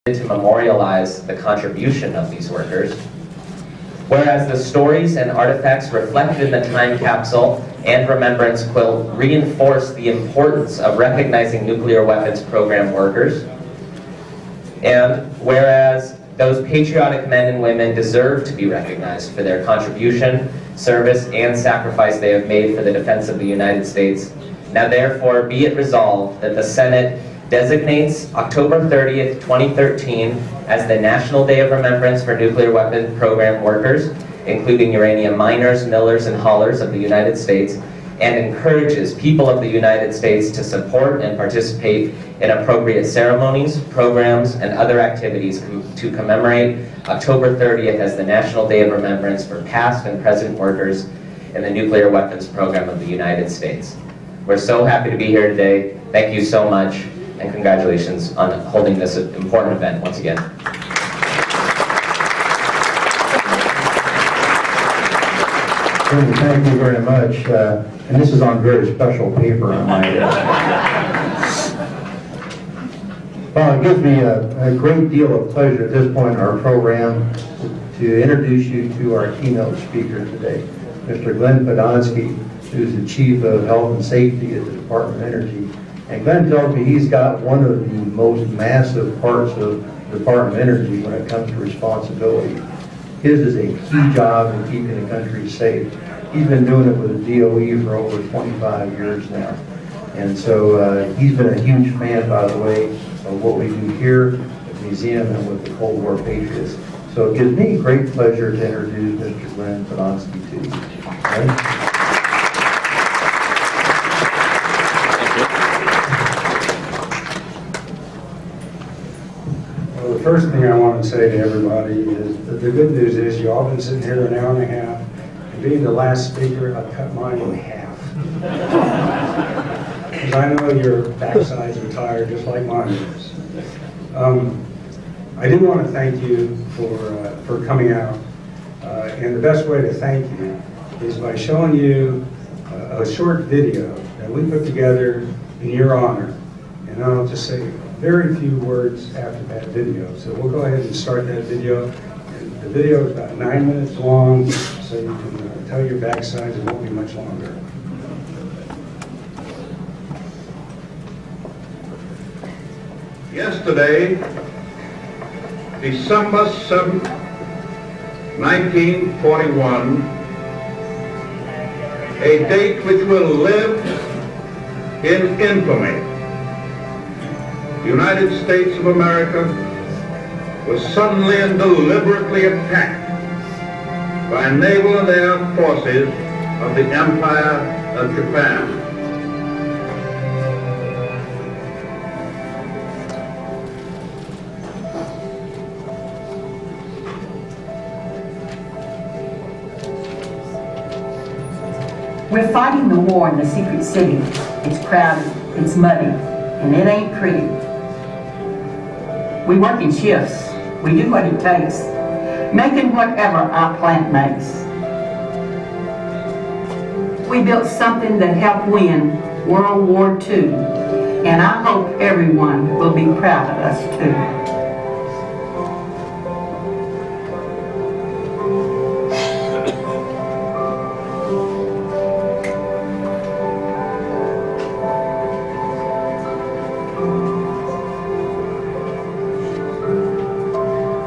to memorialize the contribution of these workers. Whereas the stories and artifacts reflected in the time capsule and Remembrance quilt reinforce the importance of recognizing nuclear weapons program workers. And whereas those patriotic men and women deserve to be recognized for their contribution, service, and sacrifice they have made for the defense of the United States, now therefore be it resolved that the Senate designates October 30th, 2013 as the National Day of Remembrance for Nuclear Weapon Program workers, including uranium miners, millers, and haulers of the United States, and encourages people of the United States to support and participate in appropriate ceremonies, programs, and other activities to commemorate October 30th as the National Day of Remembrance for past and present workers in the nuclear weapons program of the United States. We're so happy to be here today. Thank you so much, and congratulations on holding this important event once again. Thank you very much. And this is on very special paper on my Well, it gives me a great deal of pleasure at this point in our program to introduce you to our keynote speaker today, Mr. Glenn Podolsky, who's the Chief of Health and Safety at the Department of Energy. And Glenn tells me he's got one of the most massive parts of the Department of Energy when it comes to responsibility. His is a key job in keeping the country safe. He's been doing it with the DOE for over 25 years now. And so he's been a huge fan, by the way, of what we do here at the museum and with the Cold War Patriots. So it gives me great pleasure to introduce Mr. Glenn Podolsky to you. Right? Well, the first thing I want to say to everybody is that the good news is you all been sitting here an hour and a half, and being the last speaker, I cut mine in half. Because I know your backsides are tired just like mine is. I do want to thank you for coming out, and the best way to thank you is by showing you a short video that we put together in your honor, and I'll just say very few words after that video. So we'll go ahead and start that video. And the video is about 9 minutes long, so you can tell your backsides. It won't be much longer. Yesterday, December 7th, 1941, a date which will live in infamy. The United States of America was suddenly and deliberately attacked by naval and air forces of the Empire of Japan. We're fighting the war in the secret city. It's crowded, it's muddy, and it ain't pretty. We work in shifts. We do what it takes, making whatever our plant makes. We built something that helped win World War II, and I hope everyone will be proud of us too.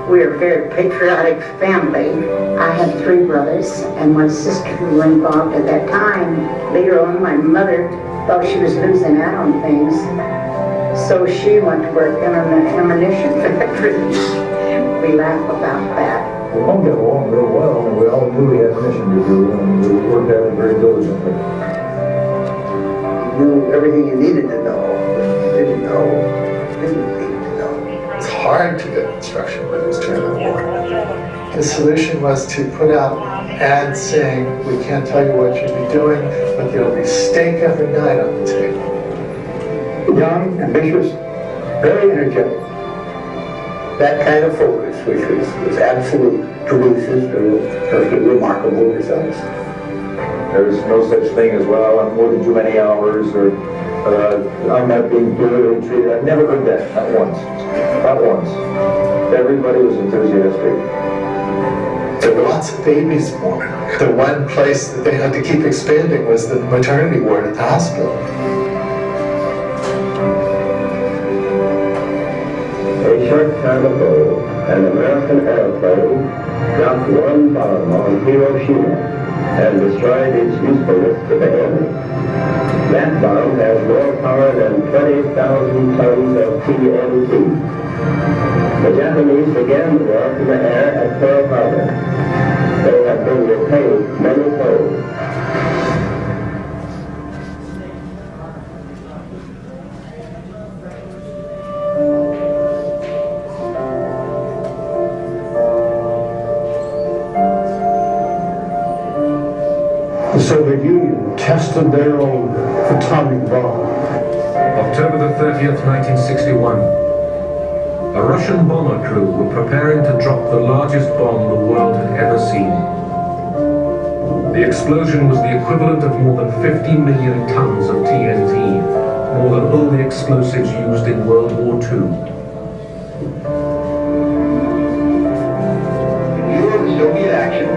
We're a very patriotic family. I had 3 brothers and 1 sister who were involved at that time. Later on, my mother thought she was losing out on things, so she went to work in an ammunition factory. We laugh about that. We all get along real well, and we all knew we had a mission to do, and we worked at it very diligently. You knew everything you needed to know. If you didn't know, you didn't need to know. It's hard to get instruction manuals during the war. The solution was to put out ads saying, we can't tell you what you'll be doing, but there'll be steak every night on the table. Young, ambitious, very energetic. That kind of focus, which was absolute, produces perfectly remarkable results. There's no such thing as, well, I'm working too many hours, or I'm not being fairly treated. I've never heard that, not once. Not once. Everybody was enthusiastic. There were lots of babies born. The one place that they had to keep expanding was the maternity ward at the hospital. A short time ago, an American airplane dropped one bomb on Hiroshima and destroyed its usefulness to the enemy. That bomb has more power than 20,000 tons of TNT. The Japanese began the war from the air at Pearl Harbor. They have been repaid many-fold. The Soviet Union tested their own atomic bomb. October the 30th, 1961. A Russian bomber crew were preparing to drop the largest bomb the world had ever seen. The explosion was the equivalent of more than 50 million tons of TNT, more than all the explosives used in World War II. In view of the Soviet action,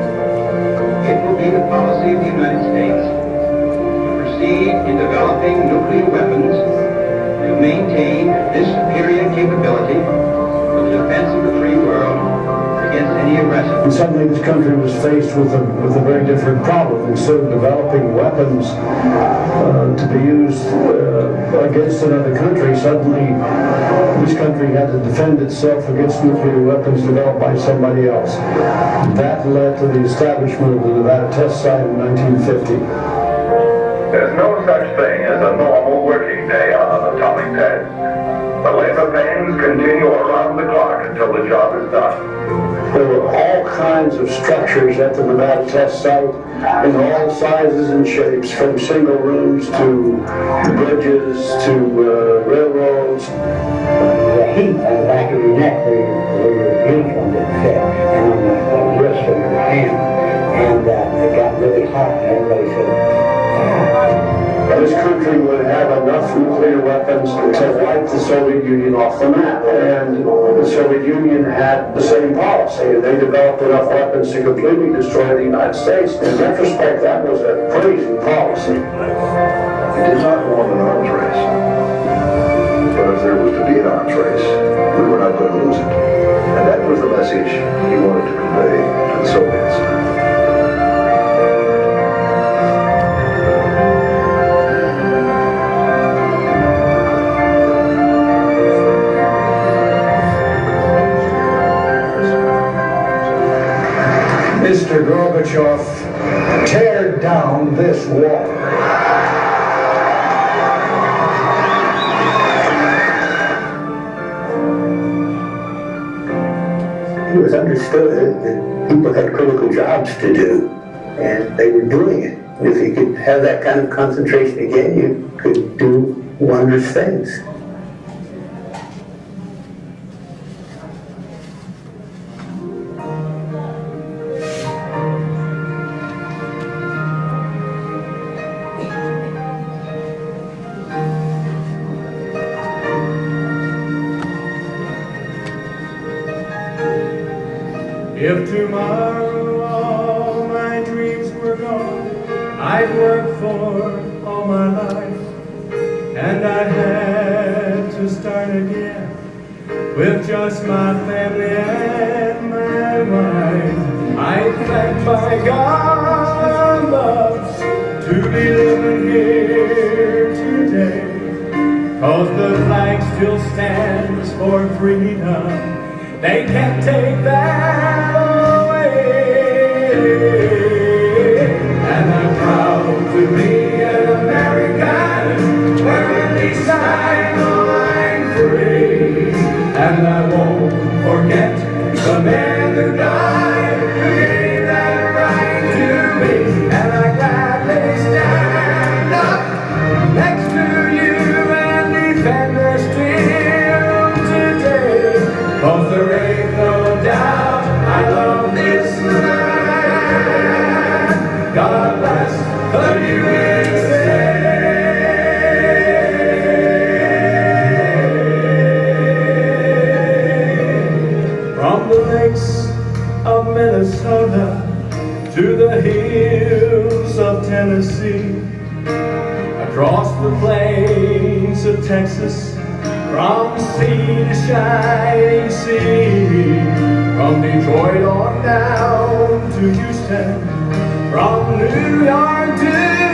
it will be the policy of the United States to proceed in developing nuclear weapons to maintain this superior capability for the defense of the free world against any aggressor. And suddenly this country was faced with a very different problem. Instead of developing weapons to be used against another country, suddenly this country had to defend itself against nuclear weapons developed by somebody else. That led to the establishment of the Nevada test site in 1950. There's no such thing as a normal working day on an atomic test. The labor pains continue around the clock until the job is done. There were all kinds of structures at the Nevada test site in all sizes and shapes, from single rooms to bridges to railroads. The heat on the back of your neck where your uniform didn't fit, and on the wrist of your hand. And it got really hot, and everybody said, this country would have enough nuclear weapons to wipe the Soviet Union off the map. And the Soviet Union had the same policy. They developed enough weapons to completely destroy the United States. In retrospect, that was a crazy policy. We did not want an arms race. But if there was to be an arms race, we were not going to lose it. And that was the message he wanted to convey to the Soviets. Mr. Gorbachev, tear down this wall. it was understood that people had critical jobs to do, and they were doing it. If you could have that kind of concentration again, you could do wondrous things. If tomorrow all my dreams were gone, I'd work for all my life, and I had to start again with just my family and my wife. I thank my God, loves, to be living here today, 'cause the flag still stands for freedom. They can't take that away. And I'm proud to be an American, where at least I know I'm free. And I won't forget the men who died, who gave that right to me. And I gladly stand up next to you and defend their still today. 'Cause there ain't no doubt I love this land. God bless the USA. From the lakes of Minnesota to the hills of Tennessee, across the plains of Texas, from sea to shining sea, from Detroit on down to Houston, from New York to